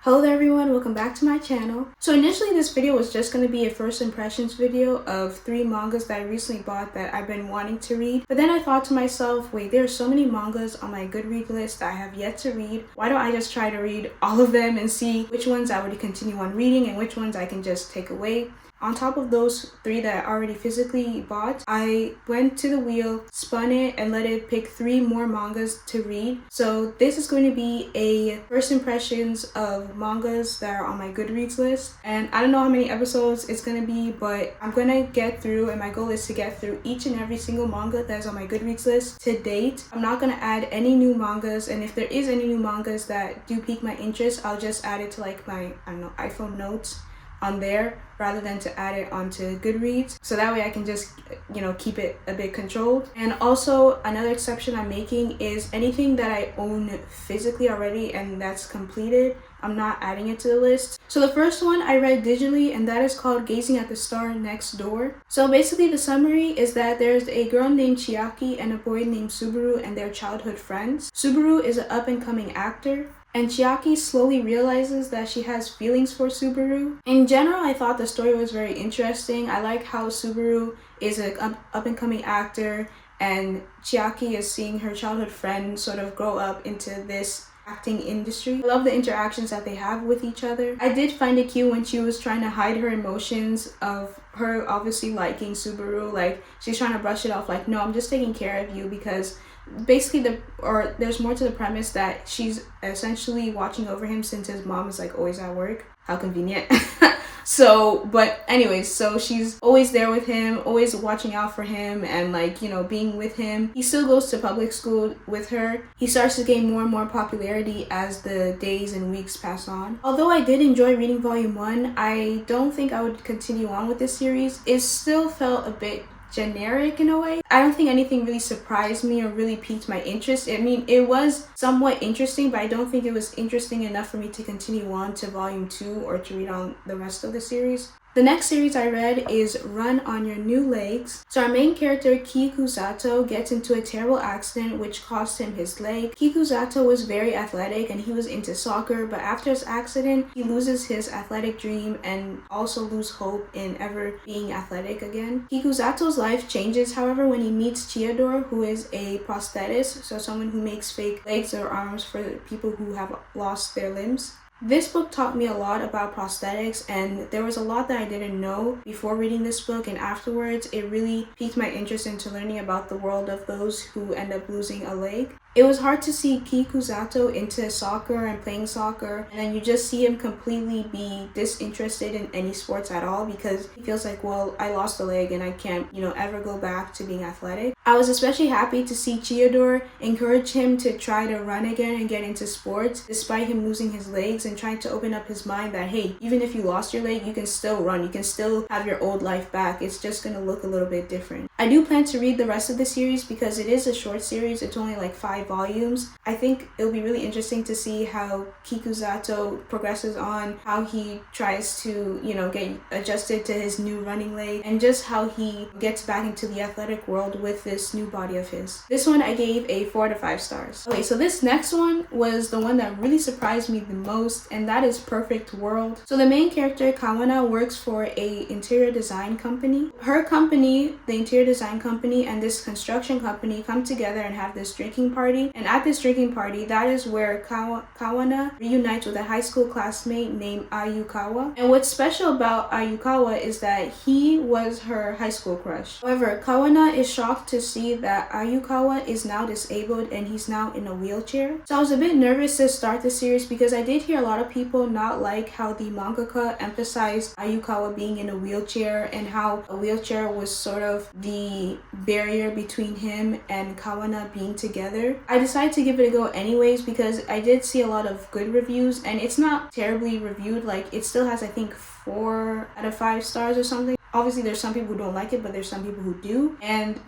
Hello there everyone, welcome back to my channel. So initially this video was just going to be a first impressions video of 3 mangas that I recently bought that I've been wanting to read. But then I thought to myself, wait, there are so many mangas on my Goodreads list that I have yet to read. Why don't I just try to read all of them and see which ones I would continue on reading and which ones I can just take away. On top of those 3 that I already physically bought, I went to the wheel, spun it, and let it pick 3 more mangas to read. So this is going to be a first impressions of mangas that are on my Goodreads list. And I don't know how many episodes it's going to be, but I'm going to get through, and my goal is to get through each and every single manga that is on my Goodreads list to date. I'm not going to add any new mangas, and if there is any new mangas that do pique my interest, I'll just add it to like my, iPhone notes on there rather than to add it onto Goodreads, so that way I can just keep it a bit controlled. And also another exception I'm making is anything that I own physically already and that's completed, I'm not adding it to the list. So the first one I read digitally, and that is called Gazing at the Star Next Door. So basically the summary is that there's a girl named Chiaki and a boy named Subaru, and they're childhood friends. Subaru is an up and coming actor, and Chiaki slowly realizes that she has feelings for Subaru. In general, I thought the story was very interesting. I like how Subaru is an up-and-coming actor, and Chiaki is seeing her childhood friend sort of grow up into this acting industry. I love the interactions that they have with each other. I did find it cute when she was trying to hide her emotions of her obviously liking Subaru. Like, she's trying to brush it off like, no, I'm just taking care of you, because basically there's more to the premise that she's essentially watching over him since his mom is like always at work. How convenient. But anyways, so she's always there with him, always watching out for him, and being with him. He still goes to public school with her. He starts to gain more and more popularity as the days and weeks pass on. Although I did enjoy reading volume 1, I don't think I would continue on with this series. It still felt a bit generic in a way. I don't think anything really surprised me or really piqued my interest. I mean, it was somewhat interesting, but I don't think it was interesting enough for me to continue on to volume 2 or to read on the rest of the series. The next series I read is Run on Your New Legs. So our main character, Kikuzato, gets into a terrible accident which cost him his leg. Kikuzato was very athletic and he was into soccer, but after his accident, he loses his athletic dream and also loses hope in ever being athletic again. Kikuzato's life changes, however, when he meets Chiador, who is a prosthetist, so someone who makes fake legs or arms for people who have lost their limbs. This book taught me a lot about prosthetics, and there was a lot that I didn't know before reading this book, and afterwards it really piqued my interest into learning about the world of those who end up losing a leg. It was hard to see Kikuzato into soccer and playing soccer, and then you just see him completely be disinterested in any sports at all because he feels like, well, I lost a leg and I can't, ever go back to being athletic. I was especially happy to see Chiador encourage him to try to run again and get into sports despite him losing his legs, and trying to open up his mind that, hey, even if you lost your leg, you can still run, you can still have your old life back. It's just gonna look a little bit different. I do plan to read the rest of the series because it is a short series. It's only like 5 volumes. I think it'll be really interesting to see how Kikuzato progresses on, how he tries to, get adjusted to his new running leg, and just how he gets back into the athletic world with this new body of his. This one I gave a 4 to 5 stars. Okay, so this next one was the one that really surprised me the most, and that is Perfect World. So the main character, Kawana, works for a interior design company. Her company, the interior design company, and this construction company come together and have this drinking party. And at this drinking party, that is where Kawana reunites with a high school classmate named Ayukawa. And what's special about Ayukawa is that he was her high school crush. However, Kawana is shocked to see that Ayukawa is now disabled and he's now in a wheelchair. So I was a bit nervous to start the series because I did hear a lot of people not like how the mangaka emphasized Ayukawa being in a wheelchair and how a wheelchair was sort of the barrier between him and Kawana being together. I decided to give it a go anyways because I did see a lot of good reviews, and it's not terribly reviewed. Like, it still has, I think, 4 out of 5 stars or something. Obviously there's some people who don't like it, but there's some people who do, and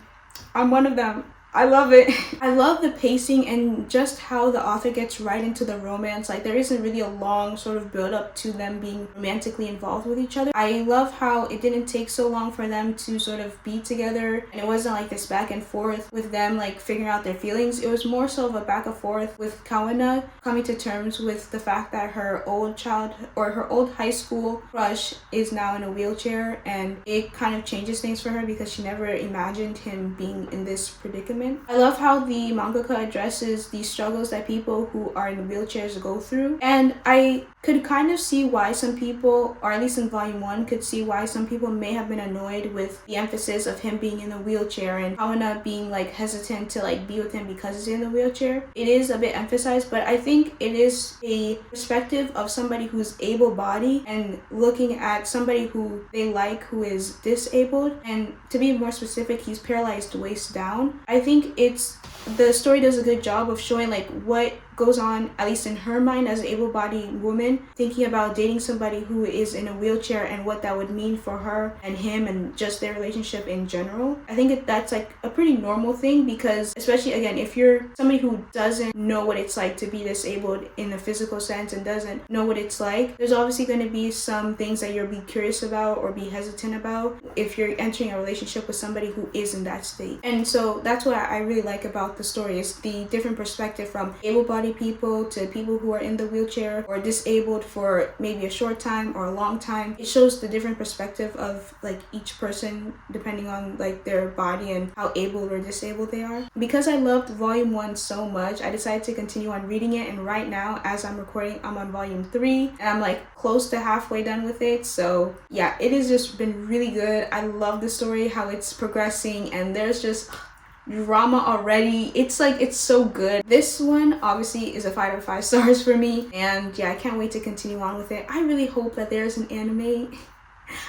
I'm one of them. I love it. I love the pacing and just how the author gets right into the romance. Like, there isn't really a long sort of build up to them being romantically involved with each other. I love how it didn't take so long for them to sort of be together, and it wasn't like this back and forth with them like figuring out their feelings. It was more so of a back and forth with Kawana coming to terms with the fact that her old high school crush is now in a wheelchair, and it kind of changes things for her because she never imagined him being in this predicament. I love how the mangaka addresses the struggles that people who are in wheelchairs go through, and I could kind of see why some people, or at least in volume 1, could see why some people may have been annoyed with the emphasis of him being in a wheelchair and Kawana being like hesitant to like be with him because he's in the wheelchair. It is a bit emphasized, but I think it is a perspective of somebody who's able-bodied and looking at somebody who they like who is disabled, and to be more specific, he's paralyzed waist down. I think the story does a good job of showing like what goes on, at least in her mind as an able-bodied woman, thinking about dating somebody who is in a wheelchair and what that would mean for her and him and just their relationship in general. I think that's like a pretty normal thing, because especially again, if you're somebody who doesn't know what it's like to be disabled in a physical sense and doesn't know what it's like, there's obviously going to be some things that you'll be curious about or be hesitant about if you're entering a relationship with somebody who is in that state. And so that's what I really like about the story, is the different perspective from able-bodied people to people who are in the wheelchair or disabled for maybe a short time or a long time. It shows the different perspective of like each person depending on like their body and how able or disabled they are. Because I loved volume 1 so much, I decided to continue on reading it, and right now as I'm recording, I'm on volume 3 and I'm like close to halfway done with it. So yeah, it has just been really good. I love the story, how it's progressing, and there's just drama already. It's so good. This one obviously is a 5 out of 5 stars for me, and yeah, I can't wait to continue on with it. I really hope that there's an anime.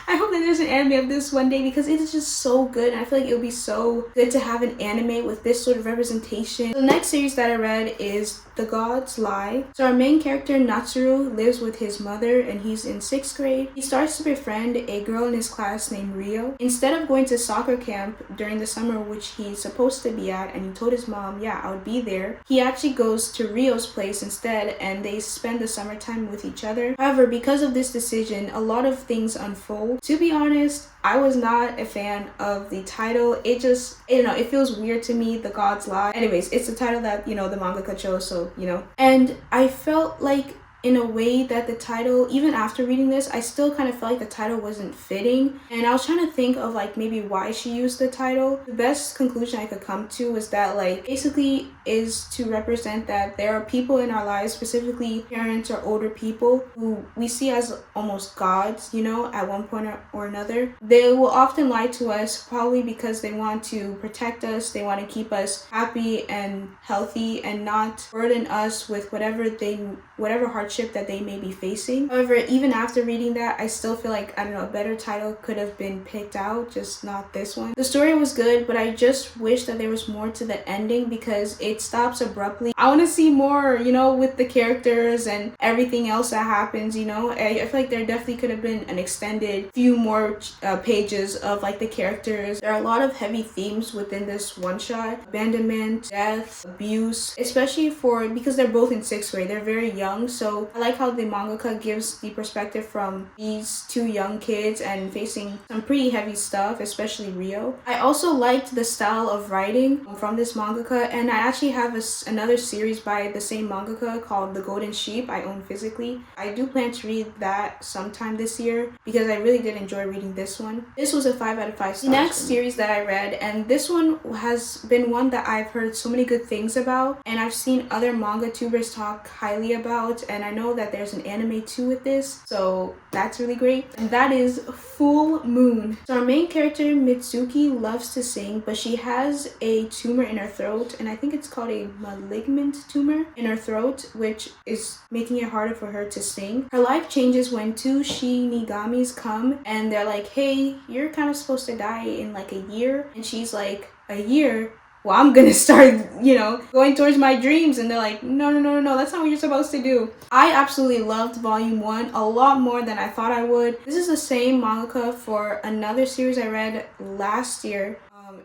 I hope that there's an anime of this one day, because it is just so good, and I feel like it would be so good to have an anime with this sort of representation. The next series that I read is The Gods Lie. So our main character Natsuru lives with his mother, and he's in 6th grade. He starts to befriend a girl in his class named Rio. Instead of going to soccer camp during the summer, which he's supposed to be at, and he told his mom, yeah, I would be there, he actually goes to Rio's place instead, and they spend the summertime with each other. However, because of this decision, a lot of things unfold. To be honest, I was not a fan of the title. It just, it feels weird to me, The Gods Lie. Anyways, it's the title that, the mangaka chose, so, And I felt like, in a way, that the title, even after reading this, I still kind of felt like the title wasn't fitting. And I was trying to think of like maybe why she used the title. The best conclusion I could come to was that like basically is to represent that there are people in our lives, specifically parents or older people, who we see as almost gods, at one point or another. They will often lie to us, probably because they want to protect us, they want to keep us happy and healthy and not burden us with whatever hardship that they may be facing. However, even after reading that, I still feel like, a better title could have been picked out, just not this one. The story was good, but I just wish that there was more to the ending, because it stops abruptly. I want to see more, with the characters and everything else that happens, I feel like there definitely could have been an extended few more pages of like the characters. There are a lot of heavy themes within this one shot: abandonment, death, abuse, especially because they're both in 6th grade. They're very young, so I like how the mangaka gives the perspective from these two young kids and facing some pretty heavy stuff, especially Rio. I also liked the style of writing from this mangaka, and I actually have another series by the same mangaka called The Golden Sheep I own physically. I do plan to read that sometime this year, because I really did enjoy reading this one. This was a 5 out of 5 stars. The next series that I read, and this one has been one that I've heard so many good things about, and I've seen other manga tubers talk highly about, and I know that there's an anime too with this, so that's really great. And that is Full Moon. So our main character Mitsuki loves to sing, but she has a tumor in her throat, and I think it's called a malignant tumor in her throat, which is making it harder for her to sing. Her life changes when 2 Shinigamis come, and they're like, hey, you're kind of supposed to die in like a year. And she's like, a year? Well, I'm gonna start, going towards my dreams. And they're like, no, that's not what you're supposed to do. I absolutely loved volume 1 a lot more than I thought I would. This is the same mangaka for another series I read last year.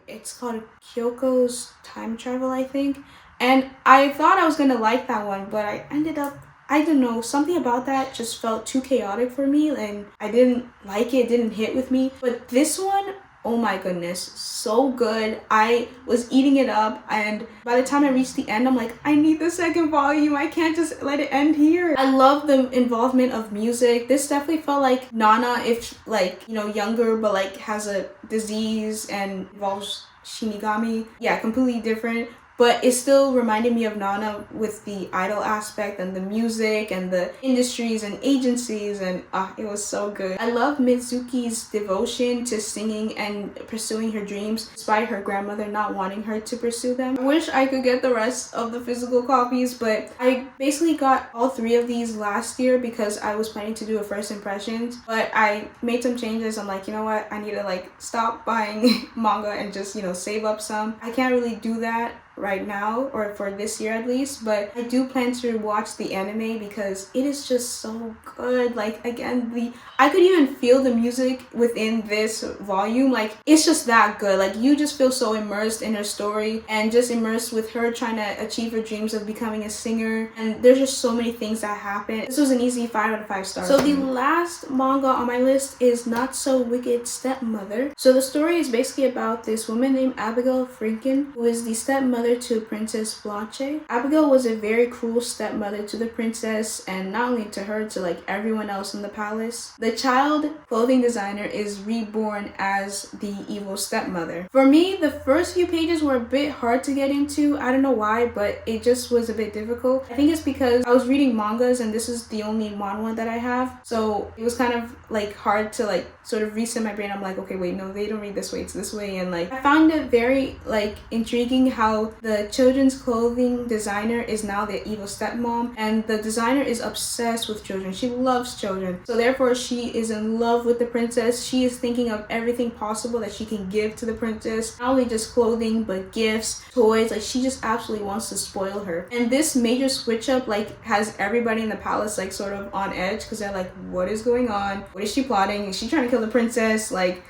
It's called Kyoko's Time Travel, I think. And I thought I was gonna like that one, but I ended up, I don't know, something about that just felt too chaotic for me and I didn't like it, didn't hit with me. But this one, oh my goodness, so good. I was eating it up and by the time I reached the end, I'm like, I need the second volume. I can't just let it end here. I love the involvement of music. This definitely felt like Nana if like, you know, younger but like has a disease and involves Shinigami. Yeah, completely different. But it still reminded me of Nana with the idol aspect and the music and the industries and agencies, and it was so good. I love Mitsuki's devotion to singing and pursuing her dreams despite her grandmother not wanting her to pursue them. I wish I could get the rest of the physical copies, but I basically got all 3 of these last year because I was planning to do a first impressions, but I made some changes. I'm like, you know what, I need to like stop buying manga and just, you know, save up some. I can't really do that right now, or for this year at least, but I do plan to watch the anime because it is just so good. Like, again, I could even feel the music within this volume. Like, it's just that good. Like, you just feel so immersed in her story and just immersed with her trying to achieve her dreams of becoming a singer, and there's just so many things that happen. This was an easy 5 out of 5 stars. So the last manga on my list is Not So Wicked Stepmother. So the story is basically about this woman named Abigail Franken, who is the stepmother to Princess Blanche. Abigail was a very cruel stepmother to the princess, and not only to her, to like everyone else in the palace. The child clothing designer is reborn as the evil stepmother. For me, the first few pages were a bit hard to get into. I don't know why, but it just was a bit difficult. I think it's because I was reading mangas and this is the only manhwa that I have, so it was kind of like hard to like sort of reset my brain. I'm like, okay, wait, no, they don't read this way, it's this way. And like, I found it very like intriguing how the children's clothing designer is now the evil stepmom, and the designer is obsessed with children. She loves children, so therefore she is in love with the princess. She is thinking of everything possible that she can give to the princess, not only just clothing but gifts, toys. Like, she just absolutely wants to spoil her. And this major switch up like has everybody in the palace like sort of on edge because they're like, what is going on? What is she plotting? Is she trying to kill the princess? Like,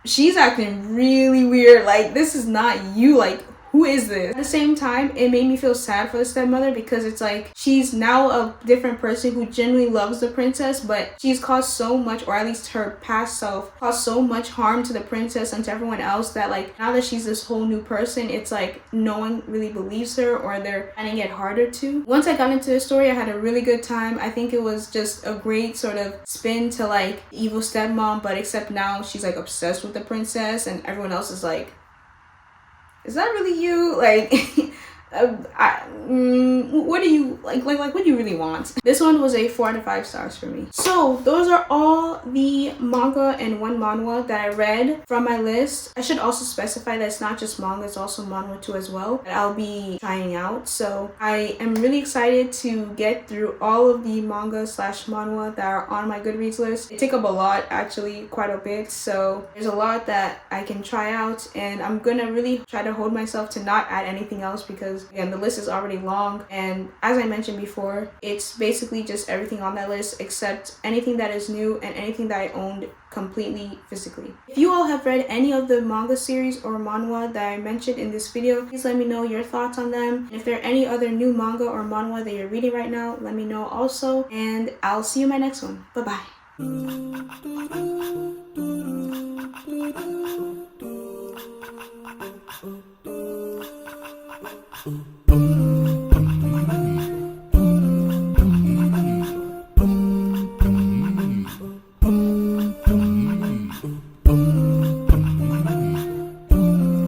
she's acting really weird. Like, this is not you. Like, who is this? At the same time, it made me feel sad for the stepmother because it's like she's now a different person who genuinely loves the princess, but she's caused so much, or at least her past self caused so much harm to the princess and to everyone else that like now that she's this whole new person, it's like no one really believes her, or they're finding it harder to. Once I got into the story, I had a really good time. I think it was just a great sort of spin to like evil stepmom, but except now she's like obsessed with the princess and everyone else is like, is that really you? Like, what do you like what do you really want? This one was a 4 out of 5 stars for me. So those are all the manga and one manhwa that I read from my list. I should also specify that it's not just manga, it's also manhwa too as well that I'll be trying out. So I am really excited to get through all of the manga slash manhwa that are on my Goodreads list. They take up a lot, actually quite a bit, so there's a lot that I can try out, and I'm gonna really try to hold myself to not add anything else because again, the list is already long, and as I mentioned before, it's basically just everything on that list except anything that is new and anything that I owned completely physically. If you all have read any of the manga series or manhwa that I mentioned in this video, please let me know your thoughts on them. And if there are any other new manga or manhwa that you're reading right now, let me know also, and I'll see you in my next one. Bye bye.